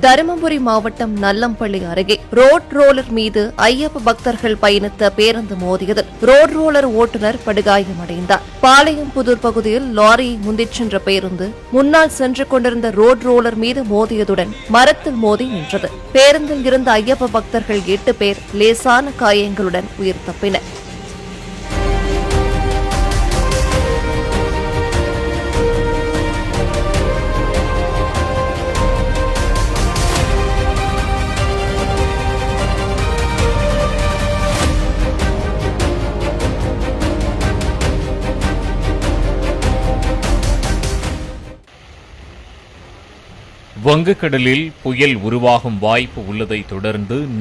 தருமபுரி மாவட்டம் நல்லம்பள்ளி அருகே road roller மீது ஐயப்ப பக்தர்கள் பயணித்த பேருந்து மோதியதில் ரோட் ரோலர் ஓட்டுநர் படுகாயமடைந்தார். பாளையம்புதூர் பகுதியில் லாரியை முந்திச் சென்ற பேருந்து முன்னால் சென்று கொண்டிருந்த ரோட் ரோலர் மீது மோதியதுடன் மரத்தில் மோதி நின்றது. பேருந்தில் இருந்த ஐயப்ப பக்தர்கள் 8 பேர் லேசான காயங்களுடன் உயிர் தப்பினர். வங்கக்கடலில் புயல் உருவாகும் வாய்ப்பு உள்ளதை தொடர்ந்து